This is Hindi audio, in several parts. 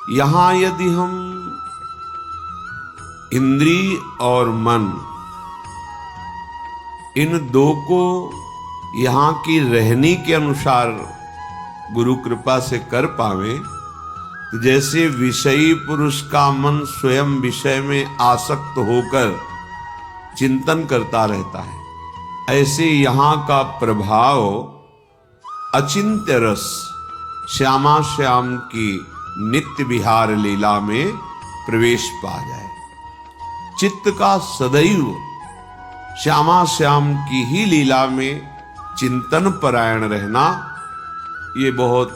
यहां यदि हम इंद्रिय और मन इन दो को यहाँ की रहनी के अनुसार गुरु कृपा से कर पावे, तो जैसे विषयी पुरुष का मन स्वयं विषय में आसक्त होकर चिंतन करता रहता है, ऐसे यहाँ का प्रभाव अचिंत्य रस श्यामा श्याम की नित्य विहार लीला में प्रवेश पा जाए। चित्त का सदैव श्यामा श्याम की ही लीला में चिंतन परायण रहना ये बहुत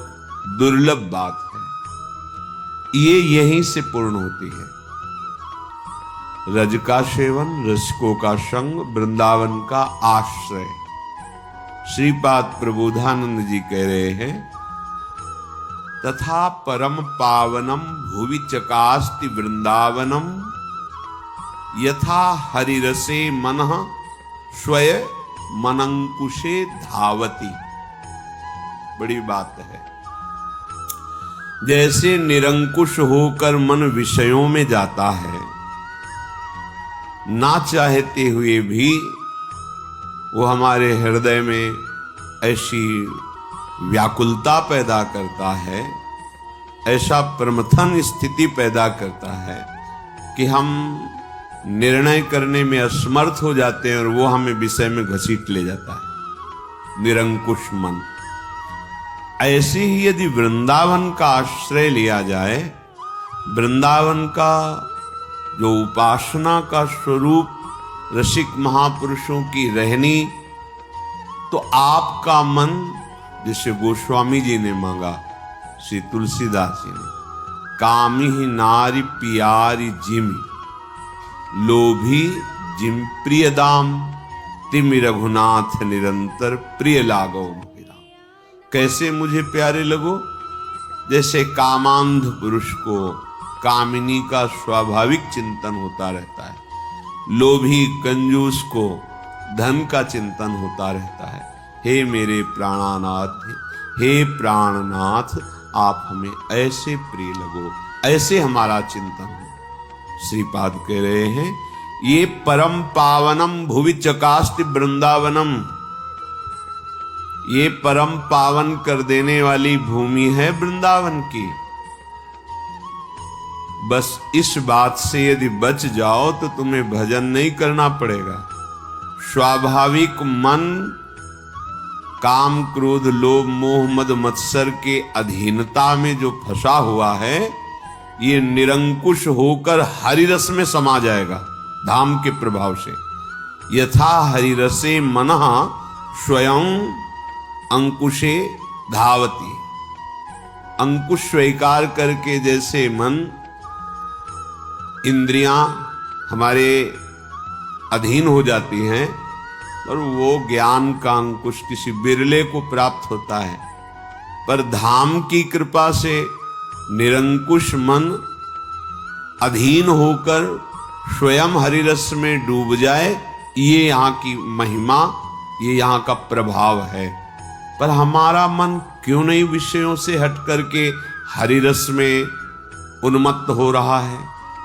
दुर्लभ बात है। ये यहीं से पूर्ण होती है। रज का सेवन, रसिकों का संग, वृंदावन का आश्रय। श्रीपाद प्रबोधानंद जी कह रहे हैं, तथा परम पावनम भुवि चकास्ति वृंदावनम यथा हरिरसे मनः स्वय मनंकुशे धावती। बड़ी बात है। जैसे निरंकुश होकर मन विषयों में जाता है, ना चाहते हुए भी वो हमारे हृदय में ऐसी व्याकुलता पैदा करता है, ऐसा प्रमथन स्थिति पैदा करता है कि हम निर्णय करने में असमर्थ हो जाते हैं और वो हमें विषय में घसीट ले जाता है, निरंकुश मन। ऐसे ही यदि वृंदावन का आश्रय लिया जाए, वृंदावन का जो उपासना का स्वरूप रसिक महापुरुषों की रहनी, तो आपका मन, जिसे गोस्वामी जी ने मांगा, श्री तुलसीदास जी ने, कामी ही नारी पियारी जिमी लोभी जिम प्रिय दाम तिमि रघुनाथ निरंतर प्रिय लागो मुहिरा। कैसे मुझे प्यारे लगो? जैसे कामांध पुरुष को कामिनी का स्वाभाविक चिंतन होता रहता है, लोभी कंजूस को धन का चिंतन होता रहता है। हे मेरे प्राणानाथ, हे प्राणनाथ, आप हमें ऐसे प्रिय लगो, ऐसे हमारा चिंतन हो। श्रीपाद कह रहे हैं, ये परम पावनम भुवि चकास्ति वृंदावनम, ये परम पावन कर देने वाली भूमि है वृंदावन की। बस इस बात से यदि बच जाओ तो तुम्हें भजन नहीं करना पड़ेगा। स्वाभाविक मन काम क्रोध लोभ मोह मद मत्सर के अधीनता में जो फंसा हुआ है, ये निरंकुश होकर हरिरस में समा जाएगा धाम के प्रभाव से। यथा हरिरसे मनः स्वयं अंकुशे धावती। अंकुश स्वीकार करके जैसे मन, इंद्रियां हमारे अधीन हो जाती हैं, और वो ज्ञान का अंकुश किसी बिरले को प्राप्त होता है, पर धाम की कृपा से निरंकुश मन अधीन होकर स्वयं हरिरस में डूब जाए, ये यहाँ की महिमा, ये यहाँ का प्रभाव है। पर हमारा मन क्यों नहीं विषयों से हट करके हरिरस में उन्मत्त हो रहा है?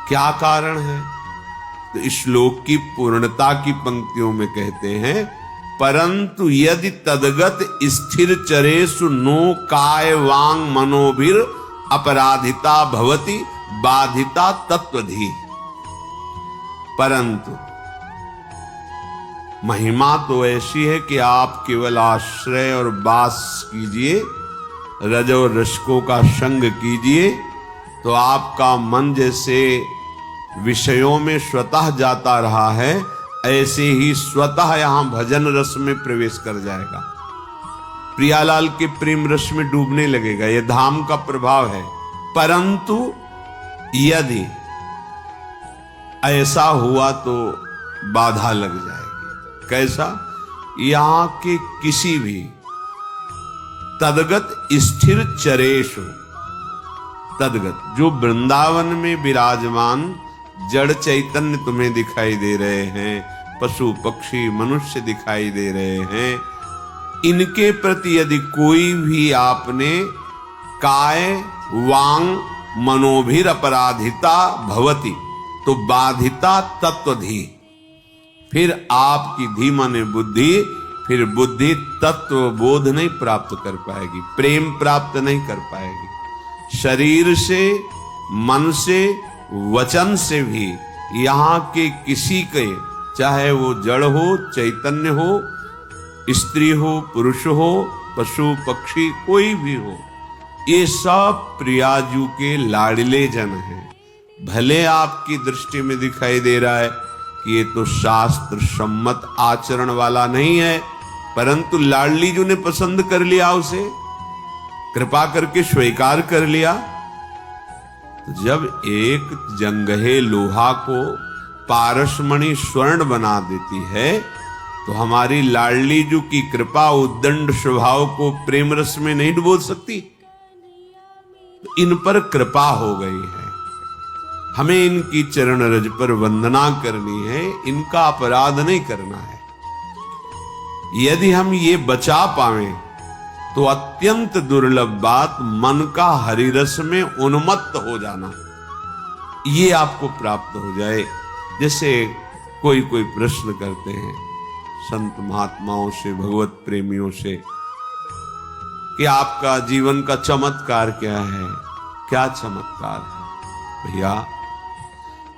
क्या कारण है? तो इस श्लोक की पूर्णता की पंक्तियों में कहते हैं, परंतु यदि तदगत स्थिर चरेषु नो काय वांग मनोभिर अपराधिता भवति बाधिता तत्वधि। परंतु महिमा तो ऐसी है कि आप केवल आश्रय और वास कीजिए, रज और रसिकों का संग कीजिए, तो आपका मन जैसे विषयों में स्वतः जाता रहा है, ऐसे ही स्वतः यहां भजन रस में प्रवेश कर जाएगा, प्रियालाल के प्रेम रस में डूबने लगेगा। यह धाम का प्रभाव है। परंतु यदि ऐसा हुआ तो बाधा लग जाएगी। कैसा? यहां के किसी भी तदगत स्थिर चरेशु, तदगत जो वृंदावन में विराजमान जड़ चैतन्य तुम्हें दिखाई दे रहे हैं, पशु पक्षी मनुष्य दिखाई दे रहे हैं, इनके प्रति यदि कोई भी आपने काय वांग मनोभिर अपराधिता भवति, तो बाधिता तत्वधि, फिर आपकी धी माने बुद्धि, फिर बुद्धि तत्व बोध नहीं प्राप्त कर पाएगी, प्रेम प्राप्त नहीं कर पाएगी। शरीर से, मन से, वचन से भी यहाँ के किसी के, चाहे वो जड़ हो, चैतन्य हो, स्त्री हो, पुरुष हो, पशु पक्षी, कोई भी हो, ये सब प्रियाजू के लाडले जन हैं। भले आपकी दृष्टि में दिखाई दे रहा है कि ये तो शास्त्र सम्मत आचरण वाला नहीं है, परंतु लाडली जी ने पसंद कर लिया, उसे कृपा करके स्वीकार कर लिया। तो जब एक जंगहे लोहा को पारसमणि स्वर्ण बना देती है, तो हमारी लाडली जी की कृपा उद्दंड स्वभाव को प्रेम रस में नहीं डुबो सकती। इन पर कृपा हो गई है, हमें इनकी चरण रज पर वंदना करनी है, इनका अपराध नहीं करना है। यदि हम ये बचा पाएं तो अत्यंत दुर्लभ बात मन का हरिरस में उन्मत्त हो जाना, ये आपको प्राप्त हो जाए। जैसे कोई प्रश्न करते हैं संत महात्माओं से, भगवत प्रेमियों से, कि आपका जीवन का चमत्कार क्या है? क्या चमत्कार है? भैया,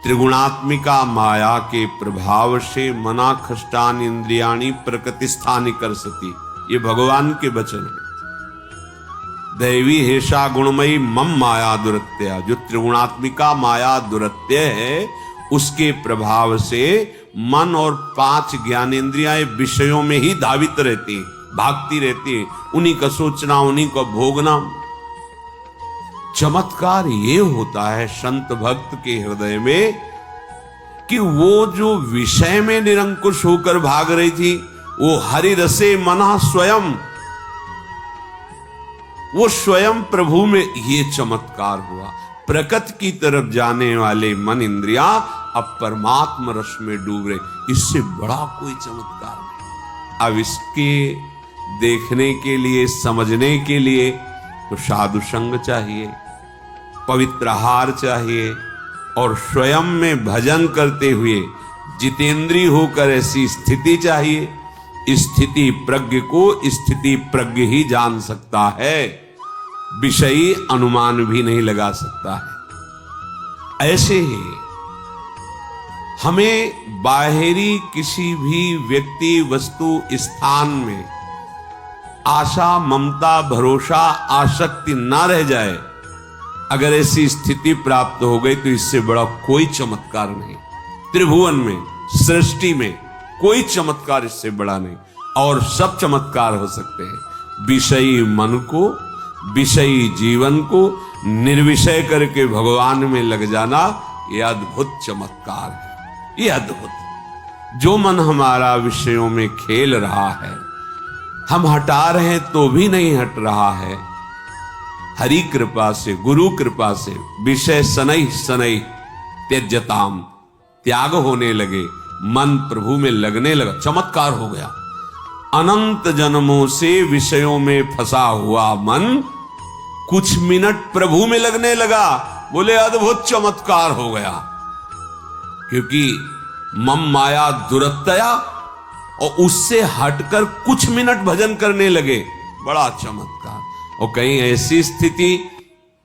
त्रिगुणात्मिका माया के प्रभाव से मना खष्टान इंद्रियाणी प्रकृतिस्थानी कर सती, ये भगवान के वचन है। दैवी हेषा गुणमयी मम माया दुरत्या, जो त्रिगुणात्मिका माया दुरत्य है, उसके प्रभाव से मन और 5 ज्ञानेंद्रियां विषयों में ही धावित रहती, भागती रहती, उन्हीं का सोचना, उन्हीं का भोगना। चमत्कार ये होता है संत भक्त के हृदय में कि वो जो विषय में निरंकुश होकर भाग रही थी, वो हरि रसे मना स्वयं, वो स्वयं प्रभु में ये चमत्कार हुआ। प्रकृति की तरफ जाने वाले मन इंद्रिया अब परमात्मा रस में डूब रहे, इससे बड़ा कोई चमत्कार नहीं। अब इसके देखने के लिए, समझने के लिए तो साधु संग चाहिए, पवित्र आहार चाहिए, और स्वयं में भजन करते हुए जितेंद्री होकर ऐसी स्थिति चाहिए। स्थिति प्रज्ञ को स्थिति प्रज्ञ ही जान सकता है, विषयी अनुमान भी नहीं लगा सकता है। ऐसे ही हमें बाहरी किसी भी व्यक्ति, वस्तु, स्थान में आशा, ममता, भरोसा, आसक्ति ना रह जाए। अगर ऐसी स्थिति प्राप्त हो गई तो इससे बड़ा कोई चमत्कार नहीं। त्रिभुवन में, सृष्टि में कोई चमत्कार इससे बड़ा नहीं। और सब चमत्कार हो सकते हैं। विषयी मन को, विषयी जीवन को निर्विषय करके भगवान में लग जाना, यह अद्भुत चमत्कार है। यह अद्भुत, जो मन हमारा विषयों में खेल रहा है, हम हटा रहे हैं तो भी नहीं हट रहा है, हरि कृपा से, गुरु कृपा से विषय शनैः शनैः त्यज्यताम, त्याग होने लगे, मन प्रभु में लगने लगा, चमत्कार हो गया। अनंत जन्मों से विषयों में फंसा हुआ मन कुछ मिनट प्रभु में लगने लगा, बोले अद्भुत चमत्कार हो गया। क्योंकि मम माया दुरत्या, और उससे हटकर कुछ मिनट भजन करने लगे, बड़ा चमत्कार। और कहीं ऐसी स्थिति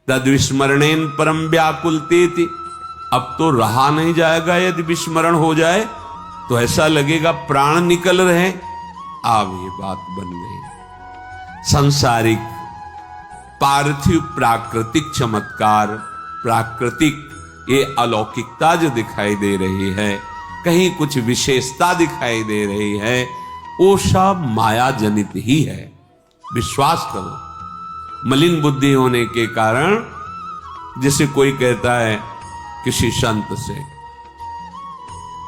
तद विस्मरणेन परम व्याकुलते थी, अब तो रहा नहीं जाएगा, यदि विस्मरण हो जाए तो ऐसा लगेगा प्राण निकल रहे। अब ये बात बन गई। सांसारिक, पार्थिव, प्राकृतिक चमत्कार, प्राकृतिक ये अलौकिकता जो दिखाई दे रही है, कहीं कुछ विशेषता दिखाई दे रही है, वो सब माया जनित ही है। विश्वास करो। मलिन बुद्धि होने के कारण, जैसे कोई कहता है किसी संत से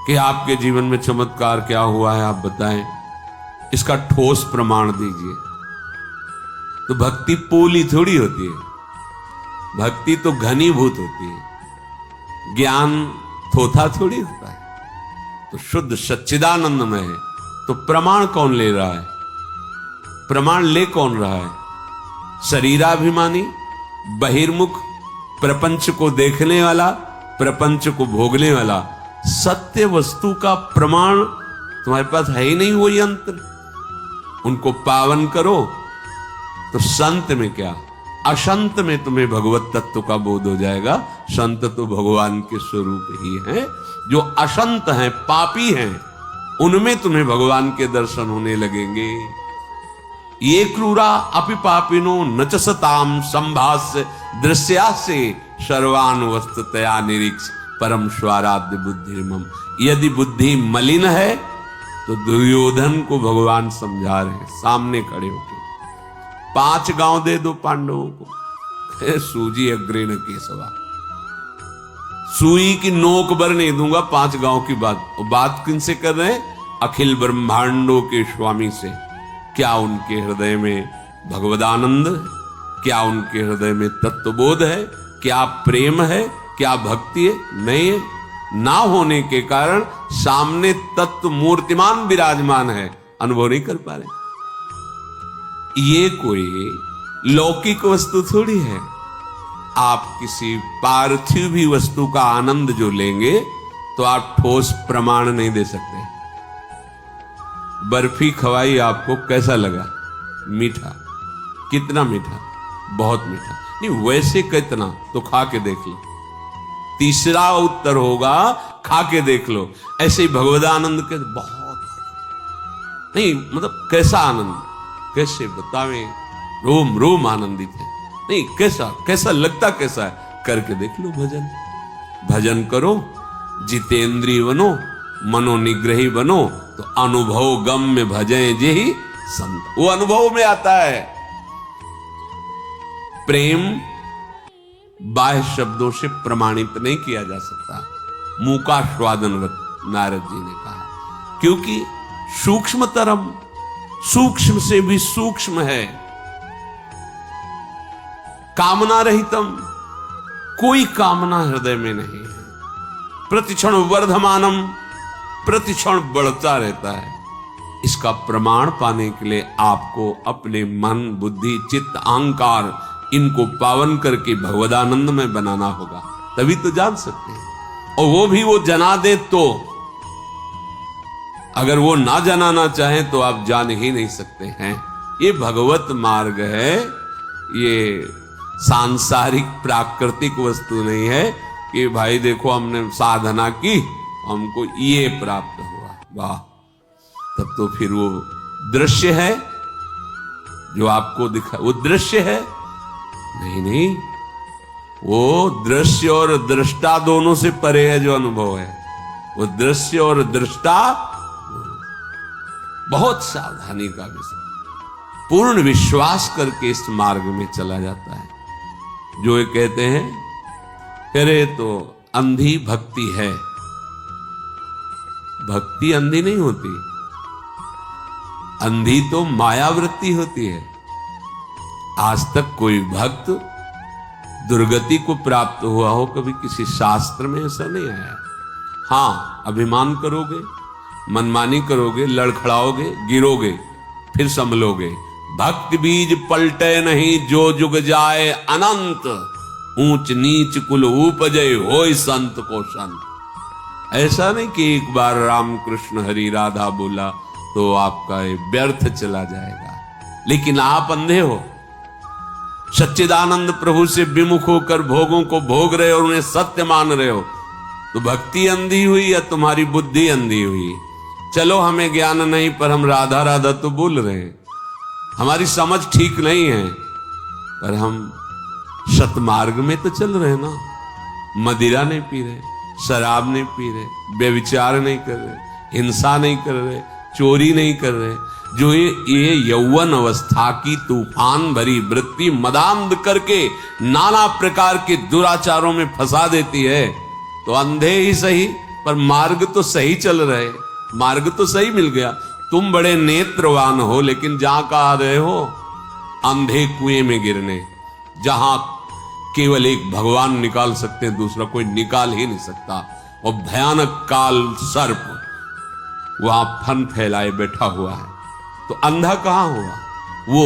कि आपके जीवन में चमत्कार क्या हुआ है, आप बताएं, इसका ठोस प्रमाण दीजिए। तो भक्ति पोली थोड़ी होती है, भक्ति तो घनीभूत होती है, ज्ञान थोथा थोड़ी होता है। तो शुद्ध सच्चिदानंदमय है, तो प्रमाण कौन ले रहा है? प्रमाण ले कौन रहा है? शरीराभिमानी, बहिर्मुख, प्रपंच को देखने वाला, प्रपंच को भोगने वाला, सत्य वस्तु का प्रमाण तुम्हारे पास है ही नहीं। वो यंत्र उनको पावन करो तो संत में क्या, अशंत में तुम्हें भगवत तत्व का बोध हो जाएगा। संत तो भगवान के स्वरूप ही हैं। जो अशंत हैं, पापी हैं, उनमें तुम्हें भगवान के दर्शन होने लगेंगे। ये क्रूरा अपि पापिनो न च सताम संभास्य दृश्यासे सर्वान वस्तुतया निरीक्ष परम स्वाराध्य बुद्धिर्मम। यदि बुद्धि मलिन है तो दुर्योधन को भगवान समझा रहे हैं सामने खड़े होकर। 5 गांव दे दो पांडवों को, सूजी अग्रे न केसवा, सुई की नोक भर नहीं दूंगा 5 गांव की बात। बात किनसे कर रहे हैं? अखिल ब्रह्मांडों के स्वामी से। क्या उनके हृदय में भगवदानंद है? क्या उनके हृदय में तत्वबोध है? क्या प्रेम है? क्या भक्ति है? नहीं है। ना होने के कारण सामने तत्व मूर्तिमान विराजमान है, अनुभव नहीं कर पा रहे। ये कोई लौकिक वस्तु थोड़ी है। आप किसी पार्थिव भी वस्तु का आनंद जो लेंगे तो आप ठोस प्रमाण नहीं दे सकते। बर्फी खवाई आपको, कैसा लगा? मीठा। कितना मीठा? बहुत मीठा। नहीं, वैसे कितना तो खा के देख लो। तीसरा उत्तर होगा खा के देख लो। ऐसे ही भगवदानंद के बहुत नहीं, मतलब कैसा आनंद, कैसे बतावें, रोम रोम आनंदित है। नहीं, कैसा कैसा लगता कैसा है, करके देख लो। भजन भजन करो, जितेंद्रिय बनो, मनोनिग्रही बनो, तो अनुभव गम में भजें जे ही संत। वो अनुभव में आता है। प्रेम बाह्य शब्दों से प्रमाणित नहीं किया जा सकता। मुंह का स्वादनवत, नारद जी ने कहा, क्योंकि सूक्ष्मतरम, सूक्ष्म से भी सूक्ष्म है। कामना रहितम, कोई कामना हृदय में नहीं है। प्रतिक्षण वर्धमानम, प्रतिक्षण बढ़ता रहता है। इसका प्रमाण पाने के लिए आपको अपने मन, बुद्धि, चित्त, अहंकार इनको पावन करके भगवदानंद में बनाना होगा, तभी तो जान सकते हैं। और वो भी वो जना दे तो। अगर वो ना जनाना चाहे तो आप जान ही नहीं सकते हैं। ये भगवत मार्ग है। ये सांसारिक प्राकृतिक वस्तु नहीं है कि भाई देखो हमने साधना की, हमको ये प्राप्त हुआ, वाह, तब तो फिर वो दृश्य है जो आपको दिखा, वो दृश्य है। नहीं नहीं, वो दृश्य और दृष्टा दोनों से परे है जो अनुभव है। वो दृश्य और दृष्टा बहुत सावधानी का विषय, पूर्ण विश्वास करके इस मार्ग में चला जाता है। जो ये कहते हैं अरे तो अंधी भक्ति है, भक्ति अंधी नहीं होती, अंधी तो मायावृत्ति होती है। आज तक कोई भक्त दुर्गति को प्राप्त हुआ हो कभी किसी शास्त्र में ऐसा नहीं आया। हां, अभिमान करोगे, मनमानी करोगे, लड़खड़ाओगे, गिरोगे, फिर संभलोगे। भक्ति बीज पलटे नहीं, जो जुग जाए अनंत, ऊंच नीच कुल उपजे, होय संत को संत। ऐसा नहीं कि एक बार राम कृष्ण हरि राधा बोला तो आपका ये व्यर्थ चला जाएगा। लेकिन आप अंधे हो, सच्चिदानंद प्रभु से विमुख होकर भोगों को भोग रहे हो और उन्हें सत्य मान रहे हो, तो भक्ति अंधी हुई या तुम्हारी बुद्धि अंधी हुई? चलो हमें ज्ञान नहीं, पर हम राधा राधा तो बोल रहे हैं, हमारी समझ ठीक नहीं है, पर हम सतमार्ग में तो चल रहे ना। मदिरा नहीं पी रहे, शराब नहीं पी रहे, व्यभिचार नहीं कर रहे, हिंसा नहीं कर रहे, चोरी नहीं कर रहे। जो ये यौवन अवस्था की तूफान भरी वृत्ति मदांध करके नाना प्रकार के दुराचारों में फंसा देती है, तो अंधे ही सही पर मार्ग तो सही चल रहे, मार्ग तो सही मिल गया। तुम बड़े नेत्रवान हो, लेकिन जहां का आ रहे हो अंधे कुएं में गिरने, जहां केवल एक भगवान निकाल सकते हैं, दूसरा कोई निकाल ही नहीं सकता। और भयानक काल सर्प वहां फन फैलाए बैठा हुआ है। तो अंधा कहां हुआ? वो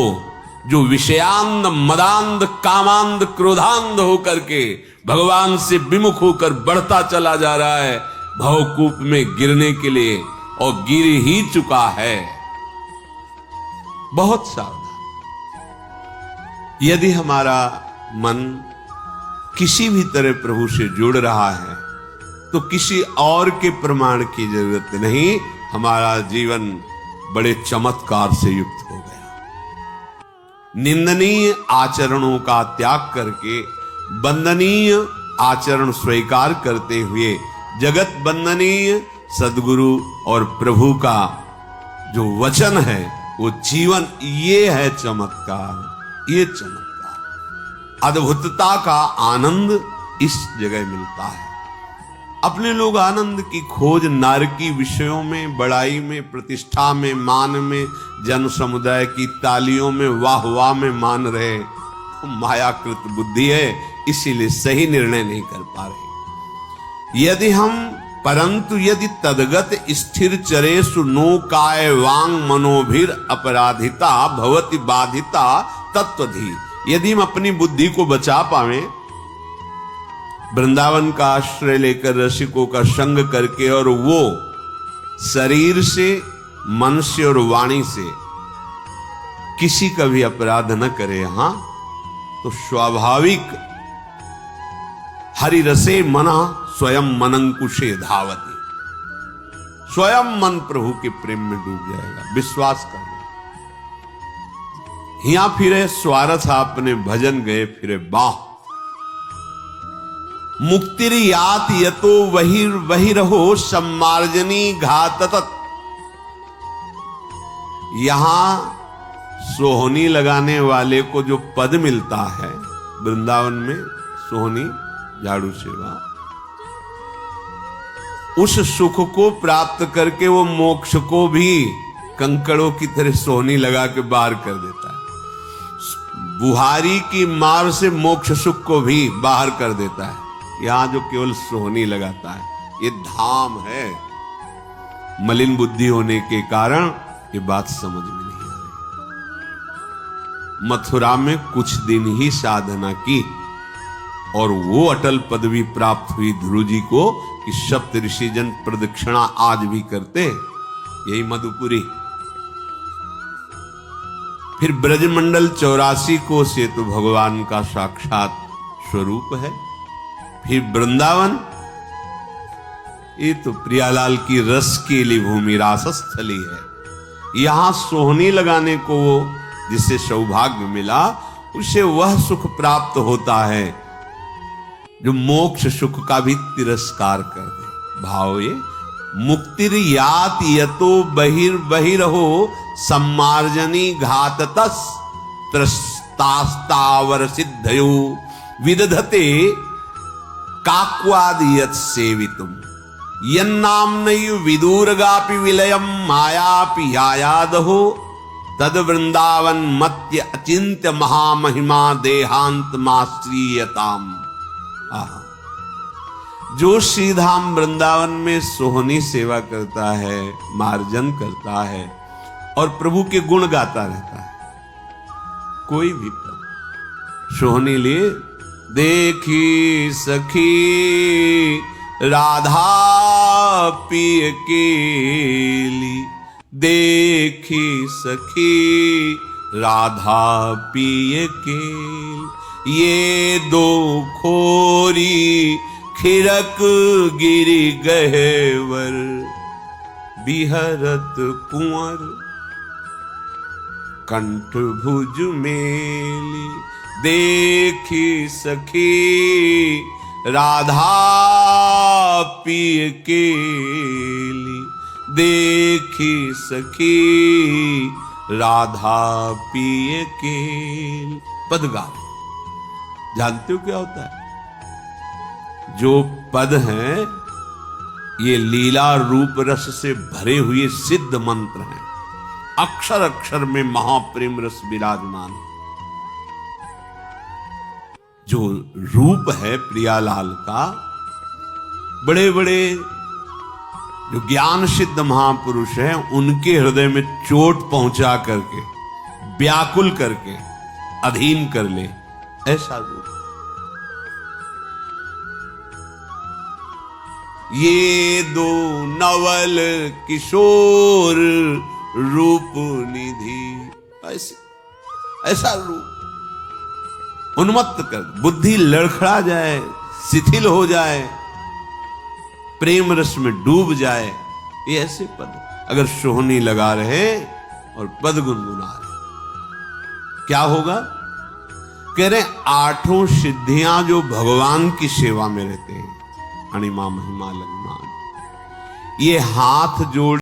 जो विषयांध मदांध कामांध क्रोधांध होकर के भगवान से विमुख होकर बढ़ता चला जा रहा है भवकूप में गिरने के लिए, और गिर ही चुका है। बहुत सावधान। यदि हमारा मन किसी भी तरह प्रभु से जुड़ रहा है तो किसी और के प्रमाण की जरूरत नहीं, हमारा जीवन बड़े चमत्कार से युक्त हो गया। निंदनीय आचरणों का त्याग करके वंदनीय आचरण स्वीकार करते हुए जगत वंदनीय सद्गुरु और प्रभु का जो वचन है वो जीवन, ये है चमत्कार। ये चमत्कार, अद्भुतता का आनंद इस जगह मिलता है। अपने लोग आनंद की खोज नारकी विषयों में, बड़ाई में, प्रतिष्ठा में, मान में, जन समुदाय की तालियों में, वाह वाह में मान रहे। तो मायाकृत बुद्धि है, इसीलिए सही निर्णय नहीं कर पा रहे। यदि तदगत स्थिर चरेषु नो काय वांग मनोभिर अपराधिता भवति बाधिता तत्वधि। यदि हम अपनी बुद्धि को बचा पावे, वृंदावन का आश्रय लेकर रसिकों का संग करके, और वो शरीर से, मन से और वाणी से किसी का भी अपराध न करे, हां, तो स्वाभाविक हरि रसे मना स्वयं मनंकुशे धावती। स्वयं मन प्रभु के प्रेम में डूब जाएगा। विश्वास कर लो। हिया फिरे स्वार्थ आपने भजन गए फिरे बाह। मुक्तिर यात यतो वही रहो सम्मार्जनी घातत। यहां सोहनी लगाने वाले को जो पद मिलता है वृंदावन में, सोहनी झाड़ू सेवा, उस सुख को प्राप्त करके वो मोक्ष को भी कंकड़ों की तरह सोहनी लगा के बाहर कर देता है। बुहारी की मार से मोक्ष सुख को भी बाहर कर देता है। यहां जो केवल सोहनी लगाता है, ये धाम है। मलिन बुद्धि होने के कारण ये बात समझ में नहीं आ रही। मथुरा में कुछ दिन ही साधना की और वो अटल पदवी प्राप्त हुई ध्रुव जी को कि सप्त ऋषिजन प्रदक्षिणा आज भी करते, यही मधुपुरी। फिर ब्रजमंडल 84 को से तो भगवान का साक्षात स्वरूप है। फिर वृंदावन, ये तो प्रियालाल की रस की ली भूमि, रासस्थली है। यहां सोहनी लगाने को वो जिसे सौभाग्य मिला, उसे वह सुख प्राप्त होता है जो मोक्ष सुख का भी तिरस्कार कर दे। भाव ये मुक्तिर यात यतो बहिरहो सम्मार्जनी घाततस त्रस्तास्तावर सिद्धयो विदधते काक्वाद यत् सेवितुम यन्नाम्नयु विदूरगापि विलयम मायापि यायादहो तद वृंदावन मत्य अचिंत्य महामहिमा देहांत माश्रीयताम। जो श्रीधाम वृंदावन में सोहनी सेवा करता है, मार्जन करता है और प्रभु के गुण गाता रहता है, कोई भी पद सोहनी लिए देखी सखी राधा पिय केली, देखी सखी राधा पिय केली, ये दो खोरी खिरक गिरी गहेवर बिहरत कुंवर कंठ भुज मेली, देखी सखी राधा पिय केली, देखी सखी राधा पिय केली। पदगा जानते हो क्या होता है? जो पद हैं ये लीला रूप रस से भरे हुए सिद्ध मंत्र हैं। अक्षर अक्षर में महाप्रेम रस विराजमान है। जो रूप है प्रियालाल का, बड़े बड़े जो ज्ञान सिद्ध महापुरुष हैं उनके हृदय में चोट पहुंचा करके, व्याकुल करके अधीन कर ले, ऐसा रूप। ये दो नवल किशोर रूप निधि, ऐसा रूप उन्मत्त कर, बुद्धि लड़खड़ा जाए, शिथिल हो जाए, प्रेम रस में डूब जाए। ये ऐसे पद अगर सोहनी लगा रहे और पद गुनगुना रहे, क्या होगा? कह रहे आठों सिद्धियां जो भगवान की सेवा में रहते हैं, अणिमा महिमा लघुमान, ये हाथ जोड़